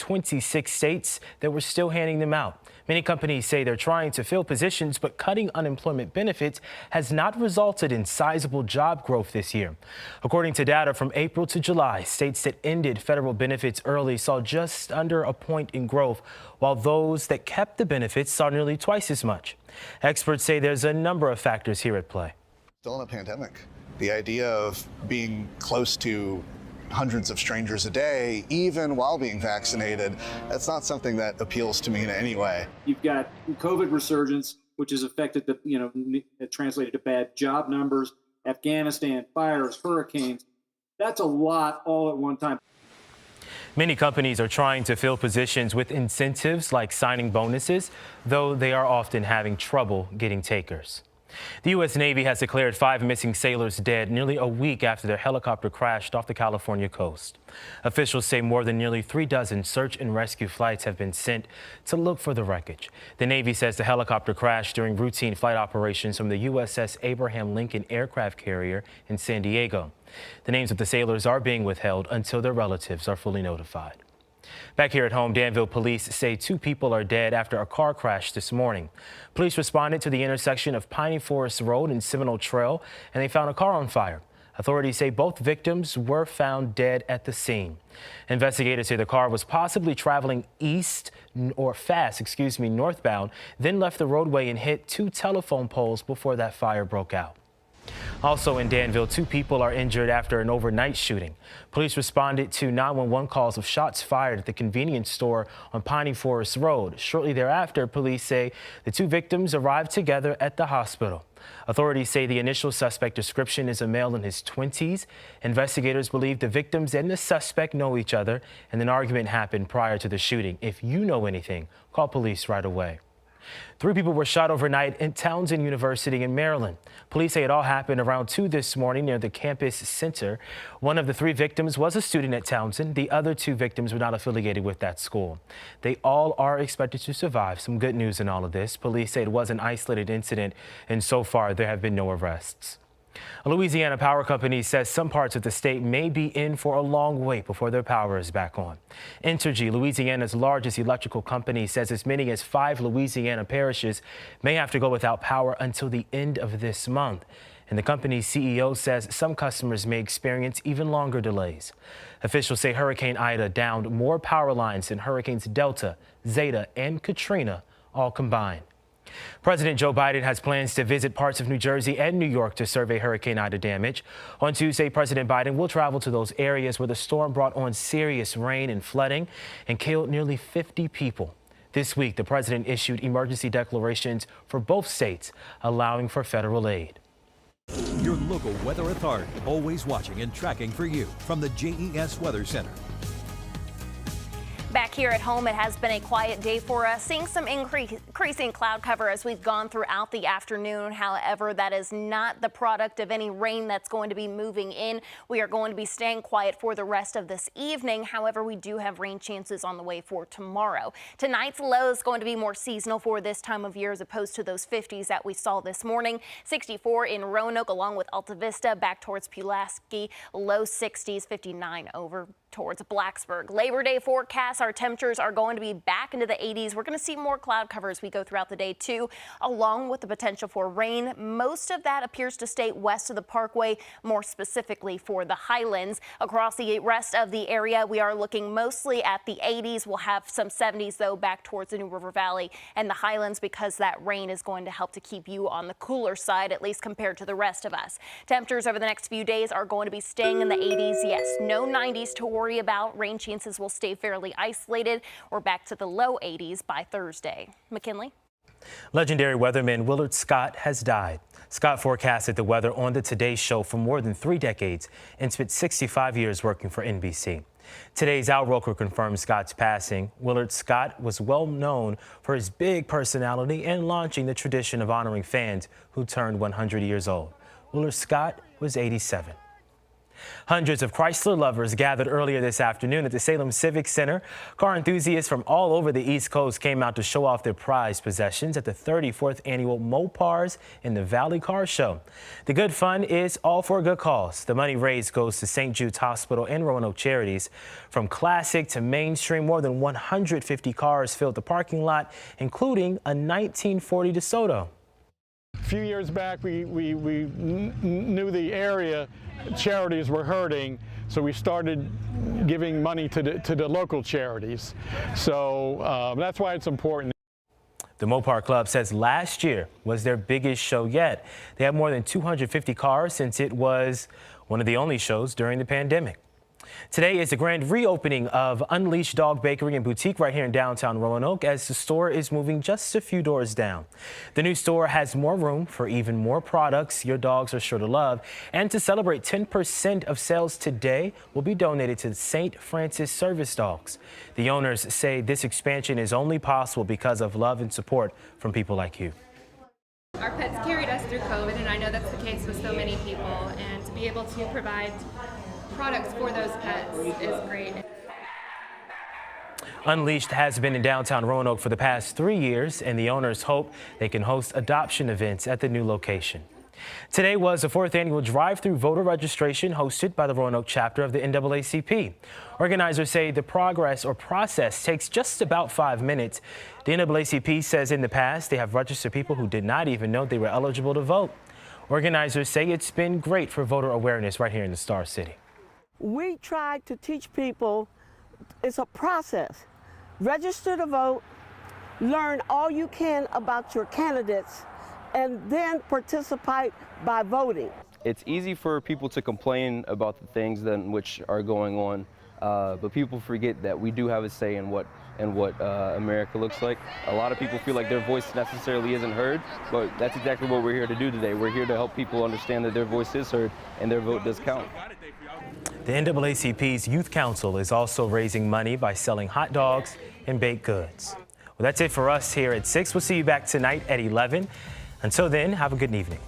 26 states that were still handing them out. Many companies say they're trying to fill positions, but cutting unemployment benefits has not resulted in sizable job growth this year. According to data from April to July, states that ended federal benefits early saw just under a point in growth, while those that kept the benefits saw nearly twice as much. Experts say there's a number of factors here at play. Still in a pandemic. The idea of being close to hundreds of strangers a day, even while being vaccinated, that's not something that appeals to me in any way. You've got COVID resurgence, which has affected translated to bad job numbers, Afghanistan, fires, hurricanes. That's a lot all at one time. Many companies are trying to fill positions with incentives like signing bonuses, though they are often having trouble getting takers. The U.S. Navy has declared 5 missing sailors dead nearly a week after their helicopter crashed off the California coast. Officials say more than nearly 3 dozen search and rescue flights have been sent to look for the wreckage. The Navy says the helicopter crashed during routine flight operations from the USS Abraham Lincoln aircraft carrier in San Diego. The names of the sailors are being withheld until their relatives are fully notified. Back here at home, Danville police say 2 people are dead after a car crash this morning. Police responded to the intersection of Piney Forest Road and Seminole Trail, and they found a car on fire. Authorities say both victims were found dead at the scene. Investigators say the car was possibly traveling northbound, then left the roadway and hit 2 telephone poles before that fire broke out. Also in Danville, 2 people are injured after an overnight shooting. Police responded to 911 calls of shots fired at the convenience store on Piney Forest Road. Shortly thereafter, police say the 2 victims arrived together at the hospital. Authorities say the initial suspect description is a male in his 20s. Investigators believe the victims and the suspect know each other, and an argument happened prior to the shooting. If you know anything, call police right away. 3 people were shot overnight at Townsend University in Maryland. Police say it all happened around 2 this morning near the campus center. One of the 3 victims was a student at Townsend. The other 2 victims were not affiliated with that school. They all are expected to survive. Some good news in all of this. Police say it was an isolated incident, and so far there have been no arrests. A Louisiana power company says some parts of the state may be in for a long wait before their power is back on. Entergy, Louisiana's largest electrical company, says as many as 5 Louisiana parishes may have to go without power until the end of this month. And the company's CEO says some customers may experience even longer delays. Officials say Hurricane Ida downed more power lines than Hurricanes Delta, Zeta, and Katrina all combined. President Joe Biden has plans to visit parts of New Jersey and New York to survey Hurricane Ida damage. On Tuesday, President Biden will travel to those areas where the storm brought on serious rain and flooding and killed nearly 50 people. This week, the president issued emergency declarations for both states, allowing for federal aid. Your local weather authority, always watching and tracking for you from the JES Weather Center. Back here at home, it has been a quiet day for us, seeing some increasing cloud cover as we've gone throughout the afternoon. However, that is not the product of any rain that's going to be moving in. We are going to be staying quiet for the rest of this evening. However, we do have rain chances on the way for tomorrow. Tonight's low is going to be more seasonal for this time of year as opposed to those 50s that we saw this morning. 64 in Roanoke along with Alta Vista, back towards Pulaski, low 60s, 59 over towards Blacksburg. Labor Day forecast, our temperatures are going to be back into the 80s. We're going to see more cloud cover as we go throughout the day too, along with the potential for rain. Most of that appears to stay west of the Parkway, more specifically for the Highlands. Across the rest of the area, we are looking mostly at the 80s. We'll have some 70s though back towards the New River Valley and the Highlands, because that rain is going to help to keep you on the cooler side, at least compared to the rest of us. Temperatures over the next few days are going to be staying in the 80s. Yes, no 90s to worry about. Rain chances will stay fairly isolated. We're back to the low 80s by Thursday. McKinley. Legendary weatherman Willard Scott has died. Scott forecasted the weather on the Today Show for more than 3 decades and spent 65 years working for NBC. Today's Outroker confirms Scott's passing. Willard Scott was well known for his big personality and launching the tradition of honoring fans who turned 100 years old. Willard Scott was 87. Hundreds of Chrysler lovers gathered earlier this afternoon at the Salem Civic Center. Car enthusiasts from all over the East Coast came out to show off their prized possessions at the 34th annual Mopars in the Valley Car Show. The good fun is all for a good cause. The money raised goes to St. Jude's Hospital and Roanoke charities. From classic to mainstream, more than 150 cars filled the parking lot, including a 1940 DeSoto. A few years back, we knew the area charities were hurting, so we started giving money to the local charities. So that's why it's important. The Mopar Club says last year was their biggest show yet. They had more than 250 cars since it was one of the only shows during the pandemic. Today is the grand reopening of Unleashed Dog Bakery and Boutique right here in downtown Roanoke, as the store is moving just a few doors down. The new store has more room for even more products your dogs are sure to love. And to celebrate, 10% of sales today will be donated to St. Francis Service Dogs. The owners say this expansion is only possible because of love and support from people like you. Our pets carried us through COVID, and I know that's the case with so many people, and to be able to provide products for those pets is great. Unleashed has been in downtown Roanoke for the past 3 years, and the owners hope they can host adoption events at the new location. Today was the 4th annual drive-through voter registration hosted by the Roanoke chapter of the NAACP. Organizers say the process takes just about 5 minutes. The NAACP says in the past they have registered people who did not even know they were eligible to vote. Organizers say it's been great for voter awareness right here in the Star City. We try to teach people it's a process. Register to vote, learn all you can about your candidates, and then participate by voting. It's easy for people to complain about the things which are going on, but people forget that we do have a say in what America looks like. A lot of people feel like their voice necessarily isn't heard, but that's exactly what we're here to do today. We're here to help people understand that their voice is heard and their vote does count. The NAACP's Youth Council is also raising money by selling hot dogs and baked goods. Well, that's it for us here at 6. We'll see you back tonight at 11. Until then, have a good evening.